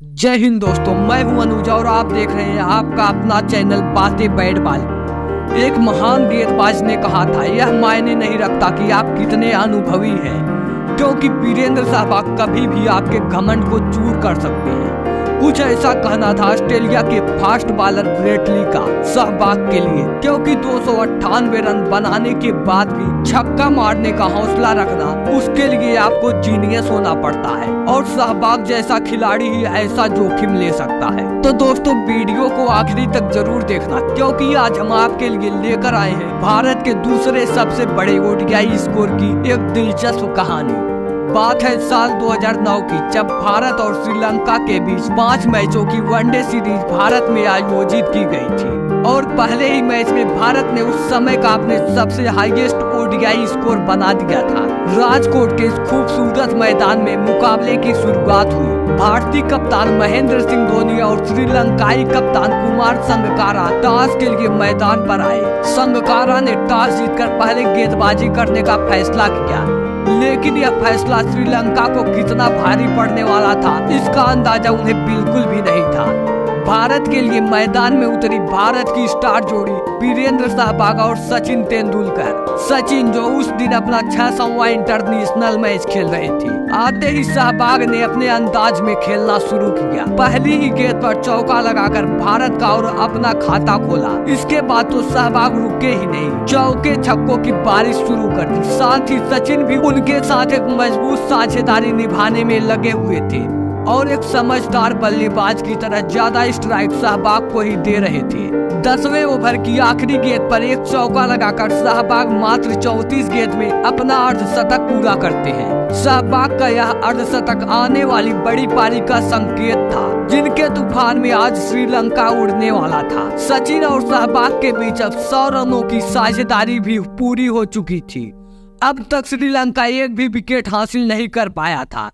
जय हिंद दोस्तों, मैं हूं अनुज और आप देख रहे हैं आपका अपना चैनल बातें बैट बॉल। एक महान गेंदबाज ने कहा था, यह मायने नहीं रखता कि आप कितने अनुभवी हैं, क्योंकि वीरेंद्र सहवाग कभी भी आपके घमंड को चूर कर सकते हैं। कुछ ऐसा कहना था ऑस्ट्रेलिया के फास्ट बॉलर ब्रेट ली का सहवाग के लिए, क्योंकि 298 रन बनाने के बाद भी छक्का मारने का हौसला रखना उसके लिए आपको जीनियस होना पड़ता है, और सहवाग जैसा खिलाड़ी ही ऐसा जोखिम ले सकता है। तो दोस्तों, वीडियो को आखिरी तक जरूर देखना, क्योंकि आज हम आपके लिए लेकर आए हैं भारत के दूसरे सबसे बड़े ओडीआई स्कोर की एक दिलचस्प कहानी। बात है साल 2009 की, जब भारत और श्रीलंका के बीच 5 मैचों की वनडे सीरीज भारत में आयोजित की गई थी, और पहले ही मैच में भारत ने उस समय का अपने सबसे हाईएस्ट ओडीआई स्कोर बना दिया था। राजकोट के इस खूबसूरत मैदान में मुकाबले की शुरुआत हुई। भारतीय कप्तान महेंद्र सिंह धोनी और श्रीलंकाई कप्तान कुमार संगकारा टॉस के लिए मैदान पर आए। संगकारा ने टॉस जीतकर पहले गेंदबाजी करने का फैसला किया, लेकिन यह फैसला श्रीलंका को कितना भारी पड़ने वाला था, इसका अंदाजा उन्हें बिल्कुल भी नहीं था। भारत के लिए मैदान में उतरी भारत की स्टार जोड़ी वीरेंद्र सहवाग और सचिन तेंदुलकर। सचिन जो उस दिन अपना 600वां इंटरनेशनल मैच खेल रहे थे। आते ही सहवाग ने अपने अंदाज में खेलना शुरू किया। पहली ही गेंद पर चौका लगाकर भारत का और अपना खाता खोला। इसके बाद तो सहवाग रुके ही नहीं, चौके छक्कों की बारिश शुरू कर दी। साथ ही सचिन भी उनके साथ एक मजबूत साझेदारी निभाने में लगे हुए थे, और एक समझदार बल्लेबाज की तरह ज्यादा स्ट्राइक सहवाग को ही दे रहे थे। 10वें ओवर की आखिरी गेंद पर एक चौका लगाकर सहवाग मात्र 34 गेंद में अपना अर्धशतक पूरा करते हैं। सहवाग का यह अर्धशतक आने वाली बड़ी पारी का संकेत था, जिनके तूफान में आज श्रीलंका उड़ने वाला था। सचिन और सहवाग के बीच अब 100 रनों की साझेदारी भी पूरी हो चुकी थी। अब तक श्रीलंका एक भी विकेट हासिल नहीं कर पाया था।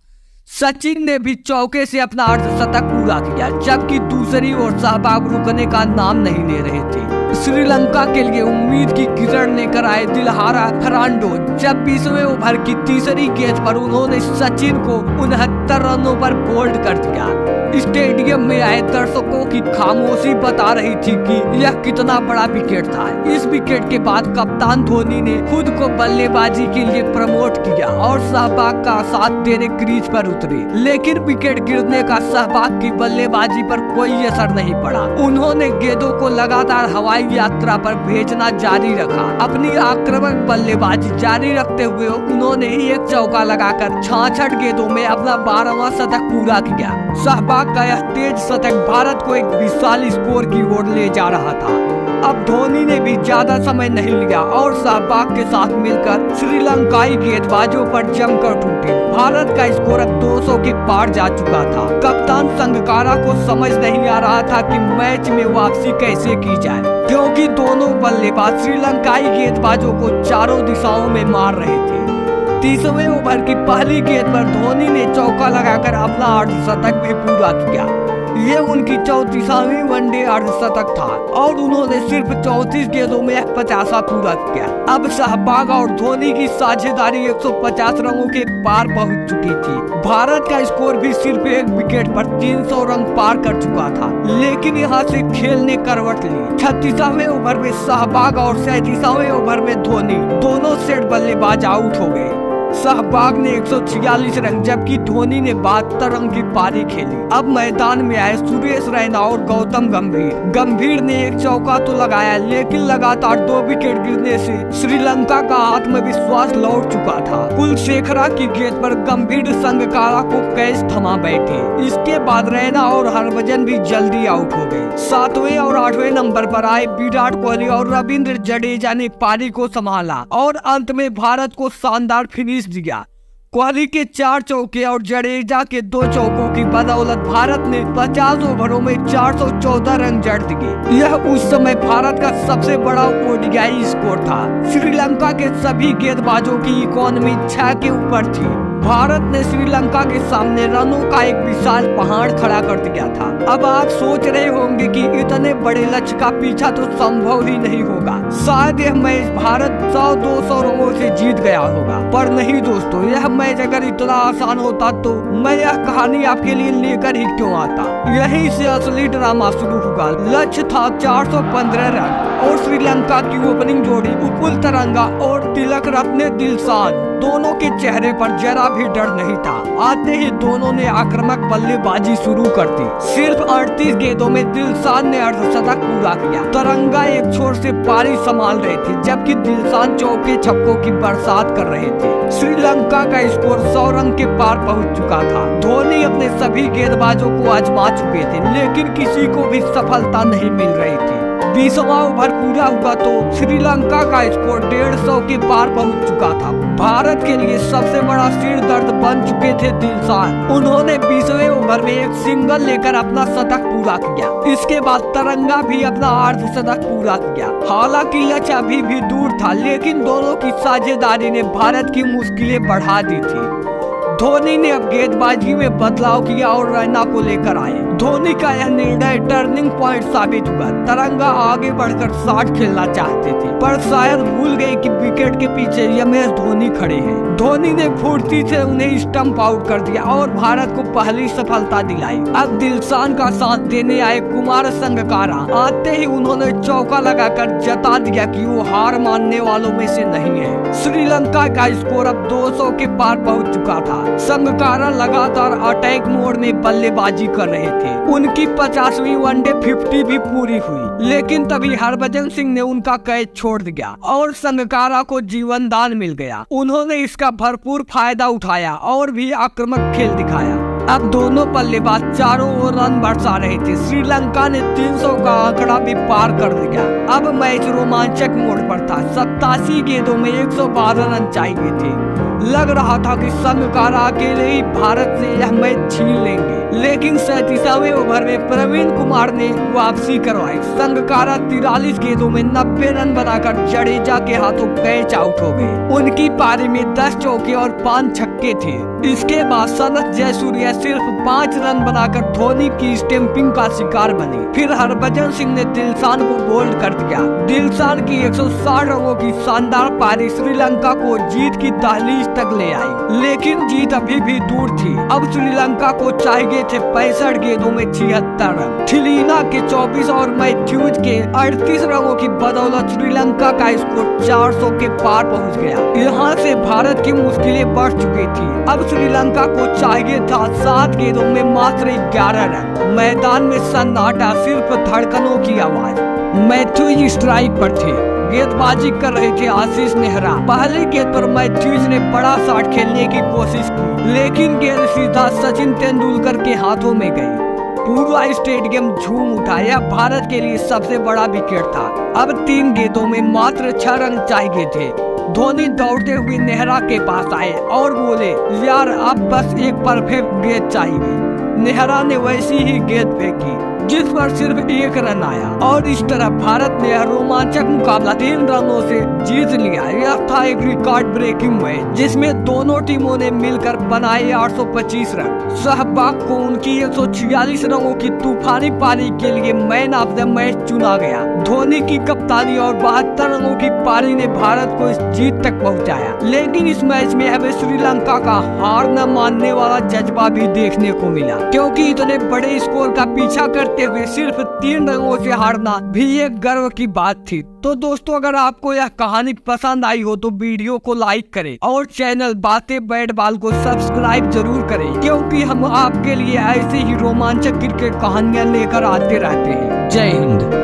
सचिन ने भी चौके से अपना अर्धशतक पूरा किया, जबकि दूसरी ओर सहवाग रुकने का नाम नहीं ले रहे थे। श्रीलंका के लिए उम्मीद की किरण लेकर आए दिलहारा फर्नांडो, जब 20वें ओवर की तीसरी गेंद पर उन्होंने सचिन को 69 रनों पर बोल्ड कर दिया। स्टेडियम में आए दर्शकों की खामोशी बता रही थी कि यह कितना बड़ा विकेट था। इस विकेट के बाद कप्तान धोनी ने खुद को बल्लेबाजी के लिए प्रमोट किया और सहवाग का साथ देने क्रीज पर उतरे, लेकिन विकेट गिरने का सहवाग की बल्लेबाजी पर कोई असर नहीं पड़ा। उन्होंने गेंदों को लगातार हवाई यात्रा पर भेजना जारी रखा। अपनी आक्रामक बल्लेबाजी जारी रखते हुए उन्होंने एक चौका लगाकर 66 गेंदों में अपना 12वां शतक पूरा किया। सहवाग का यह तेज शतक भारत को एक विशाल स्कोर की ओर ले जा रहा था। अब धोनी ने भी ज्यादा समय नहीं लिया और सहवाग के साथ मिलकर श्रीलंकाई गेंदबाजों पर जमकर टूटे। भारत का स्कोर अब 200 के पार जा चुका था। कप्तान संगकारा को समझ नहीं आ रहा था कि मैच में वापसी कैसे की जाए, क्योंकि दोनों बल्लेबाज श्रीलंकाई गेंदबाजों को चारों दिशाओं में मार रहे थे। 30वें ओवर की पहली गेंद पर धोनी ने चौका लगाकर अपना अर्धशतक भी पूरा किया। ये उनकी 34वीं वनडे अर्धशतक था और उन्होंने सिर्फ 34 गेंदों में 50 पूरा किया। अब सहवाग और धोनी की साझेदारी 150 रनों के पार पहुंच चुकी थी। भारत का स्कोर भी सिर्फ एक विकेट पर 300 रन पार कर चुका था, लेकिन यहाँ से खेल ने करवट ली। 36वें ओवर में सहवाग और 37वें ओवर में धोनी दोनों सेट बल्लेबाज आउट हो गए। सहवाग ने 146 रन जबकि धोनी ने 72 रन की पारी खेली। अब मैदान में आए सुरेश रैना और गौतम गंभीर ने एक चौका तो लगाया, लेकिन लगातार 2 विकेट गिरने से श्रीलंका का आत्मविश्वास लौट चुका था। कुलशेखरा की गेंद पर गंभीर संगकारा को कैच थमा बैठे। इसके बाद रैना और हरभजन भी जल्दी आउट हो गए। 7वें और 8वें नंबर पर आए विराट कोहली और रविंद्र जडेजा ने पारी को संभाला और अंत में भारत को शानदार फिनिश दिया। कोहली के 4 चौके और जडेजा के 2 चौकों की बदौलत भारत ने 50 ओवरों में 414 रन जड़ दिए। यह उस समय भारत का सबसे बड़ा ओडीआई स्कोर था। श्रीलंका के सभी गेंदबाजों की इकोनॉमी 6 के ऊपर थी। भारत ने श्रीलंका के सामने रनों का एक विशाल पहाड़ खड़ा कर दिया था। अब आप सोच रहे होंगे कि इतने बड़े लक्ष्य का पीछा तो संभव ही नहीं होगा, शायद यह मैच भारत 100-200 रनों से जीत गया होगा। पर नहीं दोस्तों, यह मैच अगर इतना आसान होता तो मैं यह कहानी आपके लिए लेकर ही क्यों आता। यहीं से असली ड्रामा शुरू हुआ। लक्ष्य था 415 रन और श्रीलंका की ओपनिंग जोड़ी उपुल तरंगा और तिलक रत्ने दिलशान, दोनों के चेहरे पर जरा भी डर नहीं था। आते ही दोनों ने आक्रामक बल्लेबाजी शुरू कर दी। सिर्फ 38 गेंदों में दिलशान ने अर्धशतक पूरा किया। तरंगा एक छोर से पारी संभाल रहे थे, जबकि दिलशान चौके छक्कों की बरसात कर रहे थे। श्रीलंका का स्कोर 100 रन के पार पहुंच चुका था। धोनी अपने सभी गेंदबाजों को आजमा चुके थे, लेकिन किसी को भी सफलता नहीं मिल रही थी। 20वां ओवर पूरा हुआ तो श्रीलंका का स्कोर 150 के पार पहुंच चुका था। भारत के लिए सबसे बड़ा सिर दर्द बन चुके थे दिलशान। उन्होंने 20वें ओवर में एक सिंगल लेकर अपना शतक पूरा किया। इसके बाद तरंगा भी अपना अर्धशतक पूरा किया। हालांकि लक्ष्य अभी भी दूर था, लेकिन दोनों की साझेदारी ने भारत की मुश्किलें बढ़ा दी थी। धोनी ने अब गेंदबाजी में बदलाव किया और रैना को लेकर आए। धोनी का यह निर्णय टर्निंग पॉइंट साबित हुआ। तरंगा आगे बढ़कर 60 खेलना चाहते थे, पर शायद भूल गए कि विकेट के पीछे एमएस धोनी खड़े हैं। धोनी ने फुर्ती से उन्हें स्टंप आउट कर दिया और भारत को पहली सफलता दिलाई। अब दिलशान का साथ देने आए कुमार संगकारा। आते ही उन्होंने चौका लगाकर जता दिया कि वो हार मानने वालों में से नहीं है। श्रीलंका का स्कोर अब 200 के पार पहुंच चुका था। संगकारा लगातार अटैक मोड में बल्लेबाजी कर रहे थे। उनकी 50वीं वनडे 50 भी पूरी हुई, लेकिन तभी हरभजन सिंह ने उनका कैच छोड़ दिया और संगकारा को जीवन दान मिल गया। उन्होंने इसका भरपूर फायदा उठाया और भी आक्रामक खेल दिखाया। अब दोनों बल्लेबाज चारों ओर रन बरसा रहे थे। श्रीलंका ने 300 का आंकड़ा भी पार कर दिया। अब मैच रोमांचक मोड़ पर था। 87 गेंदों में 112 रन चाहिए थे। लग रहा था कि संगकारा अकेले ही भारत से यह मैच छीन लेंगे, लेकिन 37वें ओवर में प्रवीण कुमार ने वापसी करवाई। संगकारा 43 गेंदों में 90 रन बनाकर जडेजा के हाथों कैच आउट हो गए। उनकी पारी में 10 चौके और 5 छक्के थे। इसके बाद सनत जयसूर्या सिर्फ 5 रन बनाकर धोनी की स्टैंपिंग का शिकार बने। फिर हरभजन सिंह ने दिलशान को बोल्ड कर दिया। दिलशान की 160 रनों की शानदार पारी श्रीलंका को जीत की दहलीज तक ले आई, लेकिन जीत अभी भी दूर थी। अब श्रीलंका को चाहिए थे 65 गेंदों में 76 रन। थिलीना के 24 और मैथ्यूज के 38 रनों की बदौलत श्रीलंका का स्कोर 400 के पार पहुंच गया। यहाँ से भारत की मुश्किलें बढ़ चुकी थी। अब श्रीलंका को चाहिए था 7 गेंदों में मात्र 11 रन। मैदान में सन्नाटा, सिर्फ धड़कनों की आवाज। मैथ्यूज स्ट्राइक पर थे। गेंदबाजी कर रहे थे आशीष नेहरा। पहले गेंद पर मैथ्यूज ने बड़ा शॉट खेलने की कोशिश की, लेकिन गेंद सीधा सचिन तेंदुलकर के हाथों में गई। पूरा स्टेडियम झूम उठा। यह भारत के लिए सबसे बड़ा विकेट था। अब 3 गेंदों में मात्र 6 रन चाहिए थे। धोनी दौड़ते हुए नेहरा के पास आए और बोले, यार अब बस एक परफेक्ट गेंद चाहिए। नेहरा ने वैसी ही गेंद फेंकी जिस पर सिर्फ 1 रन आया और इस तरह भारत ने रोमांचक मुकाबला 3 रनों से जीत लिया। यह था एक रिकॉर्ड ब्रेकिंग मैच जिसमें दोनों टीमों ने मिलकर बनाए 825 रन। सहवाग को उनकी 146 रनों की तूफानी पारी के लिए मैन ऑफ द मैच चुना गया। धोनी की कप्तानी और 72 रनों की पारी ने भारत को इस जीत तक पहुंचाया। लेकिन इस मैच में हमें श्रीलंका का हार न मानने वाला जज्बा भी देखने को मिला, क्योंकि इतने बड़े स्कोर का पीछा करते हुए सिर्फ 3 रनों से हारना भी एक गर्व की बात थी। तो दोस्तों, अगर आपको यह कहानी पसंद आई हो तो वीडियो को लाइक करें और चैनल बातें बैट बॉल को सब्सक्राइब जरूर करें, क्योंकि हम आपके लिए ऐसे ही रोमांचक क्रिकेट कहानियां लेकर आते रहते हैं। जय हिंद।